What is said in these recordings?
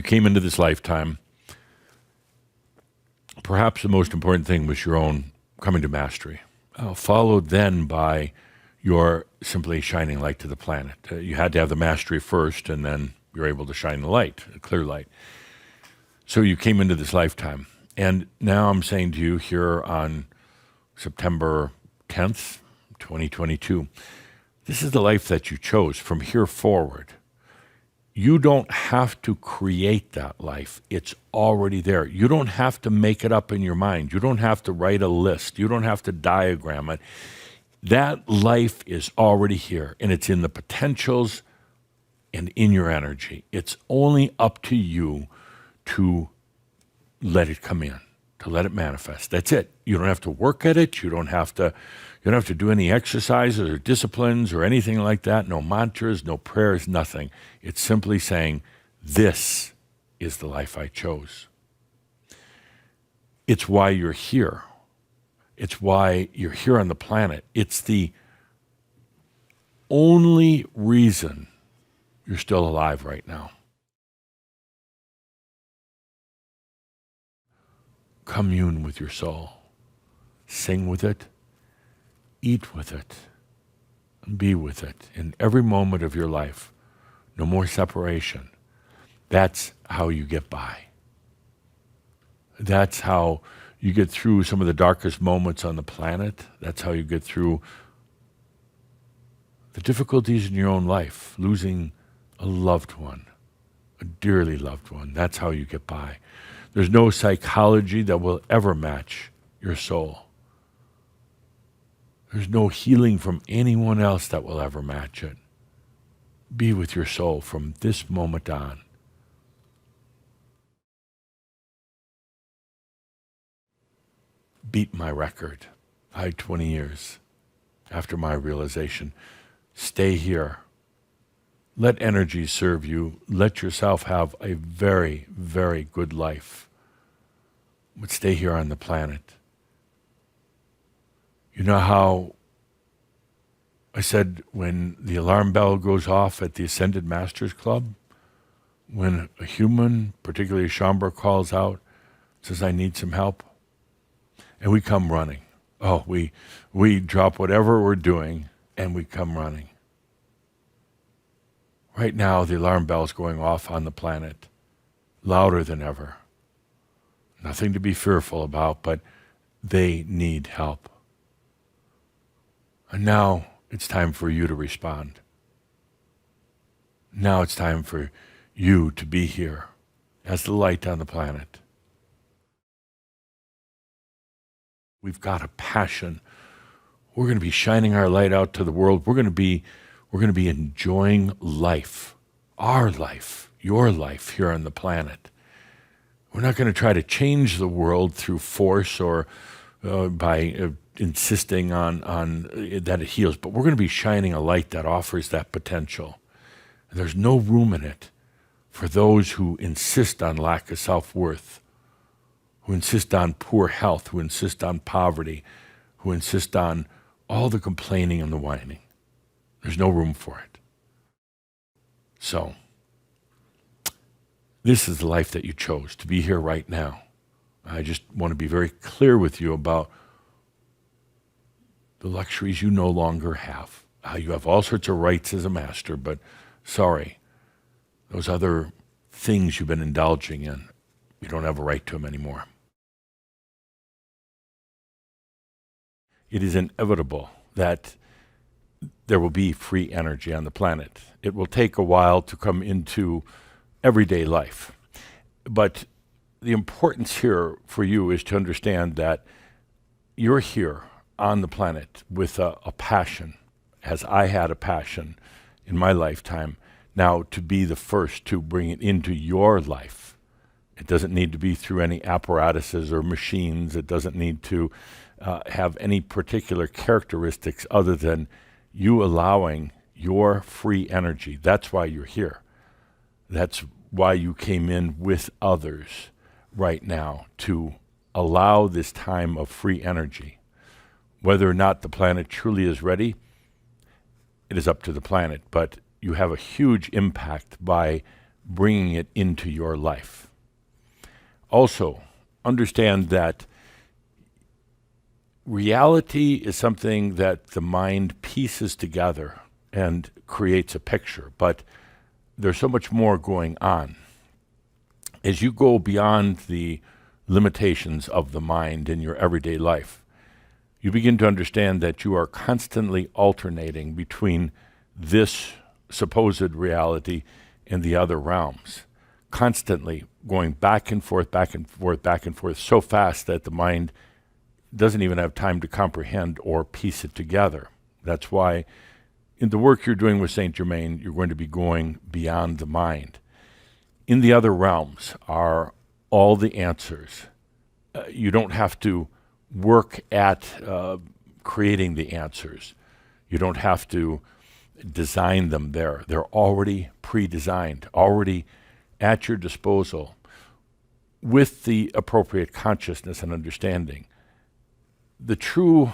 came into this lifetime. Perhaps the most important thing was your own coming to mastery, followed then by your simply shining light to the planet. You had to have the mastery first, and then you're able to shine the light, a clear light. So you came into this lifetime. And now I'm saying to you here on September 10th, 2022, this is the life that you chose from here forward. You don't have to create that life. It's already there. You don't have to make it up in your mind. You don't have to write a list. You don't have to diagram it. That life is already here, and it's in the potentials and in your energy. It's only up to you to let it come in, to let it manifest. That's it. You don't have to work at it. You don't have to do any exercises or disciplines or anything like that. No mantras, no prayers, nothing. It's simply saying, this is the life I chose. It's why you're here. It's why you're here on the planet. It's the only reason you're still alive right now. Commune with your soul. Sing with it. Eat with it. And be with it in every moment of your life. No more separation. That's how you get by. That's how you get through some of the darkest moments on the planet. That's how you get through the difficulties in your own life, losing a loved one, a dearly loved one. That's how you get by. There's no psychology that will ever match your soul. There's no healing from anyone else that will ever match it. Be with your soul from this moment on. Beat my record. I had 20 years after my realization. Stay here. Let energy serve you. Let yourself have a very, very good life. But stay here on the planet. You know how I said when the alarm bell goes off at the Ascended Masters Club, when a human, particularly a Shambhar, calls out, says, I need some help, and we come running. Oh, we drop whatever we're doing and we come running. Right now, the alarm bell is going off on the planet, louder than ever. Nothing to be fearful about, but they need help. And now it's time for you to respond. Now it's time for you to be here as the light on the planet. We've got a passion. We're going to be shining our light out to the world. We're going to be enjoying life, our life, your life here on the planet. We're not going to try to change the world through force or by insisting on that it heals, but we're going to be shining a light that offers that potential. And there's no room in it for those who insist on lack of self-worth, who insist on poor health, who insist on poverty, who insist on all the complaining and the whining. There's no room for it. So, this is the life that you chose, to be here right now. I just want to be very clear with you about the luxuries you no longer have. You have all sorts of rights as a master, but sorry, those other things you've been indulging in, you don't have a right to them anymore. It is inevitable that there will be free energy on the planet. It will take a while to come into everyday life. But the importance here for you is to understand that you're here on the planet with a passion, as I had a passion in my lifetime, now to be the first to bring it into your life. It doesn't need to be through any apparatuses or machines. It doesn't need to have any particular characteristics other than you allowing your free energy. That's why you're here. That's why you came in with others right now, to allow this time of free energy. Whether or not the planet truly is ready, it is up to the planet, but you have a huge impact by bringing it into your life. Also, understand that reality is something that the mind pieces together and creates a picture, but there's so much more going on. As you go beyond the limitations of the mind in your everyday life, you begin to understand that you are constantly alternating between this supposed reality and the other realms, constantly going back and forth, back and forth, back and forth, so fast that the mind doesn't even have time to comprehend or piece it together. That's why in the work you're doing with Saint Germain, you're going to be going beyond the mind. In the other realms are all the answers. You don't have to work at creating the answers. You don't have to design them there. They're already pre-designed, already at your disposal with the appropriate consciousness and understanding. The true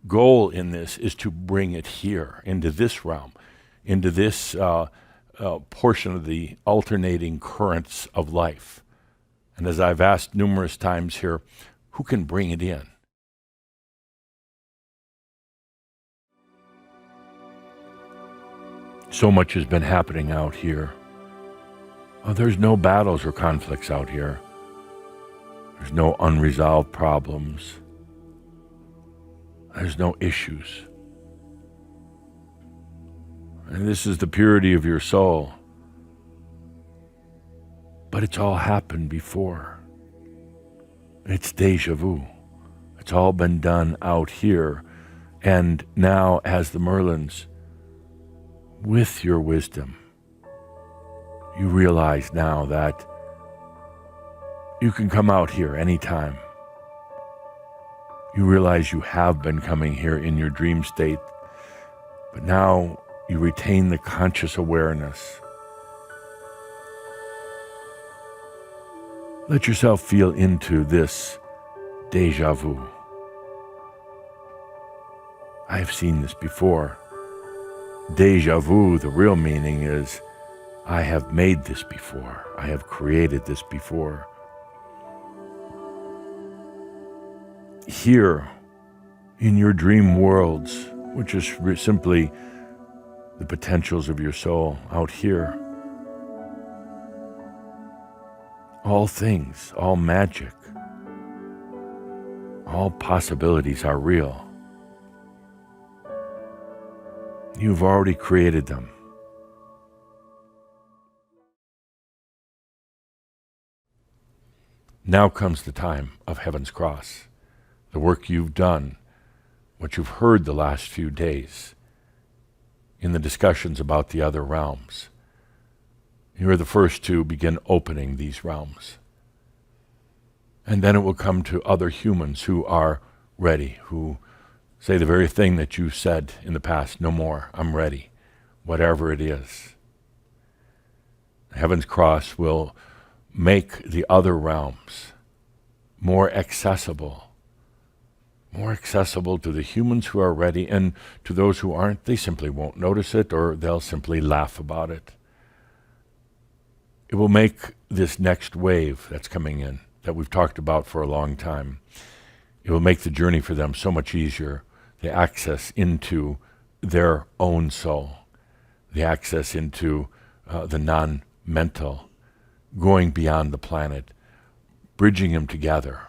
goal in this is to bring it here, into this realm, into this portion of the alternating currents of life. And as I've asked numerous times here, who can bring it in? So much has been happening out here. Oh, there's no battles or conflicts out here. There's no unresolved problems. There's no issues. And this is the purity of your soul. But it's all happened before. It's déjà vu. It's all been done out here. And now, as the Merlins, with your wisdom, you realize now that you can come out here anytime. You realize you have been coming here in your dream state, but now you retain the conscious awareness. Let yourself feel into this déjà vu. I have seen this before. Déjà vu, the real meaning is, I have made this before. I have created this before. Here, in your dream worlds, which is simply the potentials of your soul out here, all things, all magic, all possibilities are real. You've already created them. Now comes the time of Heaven's Cross, the work you've done, what you've heard the last few days in the discussions about the other realms. You are the first to begin opening these realms. And then it will come to other humans who are ready, who say the very thing that you said in the past, no more, I'm ready, whatever it is. Heaven's Cross will make the other realms more accessible to the humans who are ready, and to those who aren't, they simply won't notice it, or they'll simply laugh about it. It will make this next wave that's coming in, that we've talked about for a long time, it will make the journey for them so much easier, the access into their own soul, the access into the non-mental, going beyond the planet, bridging them together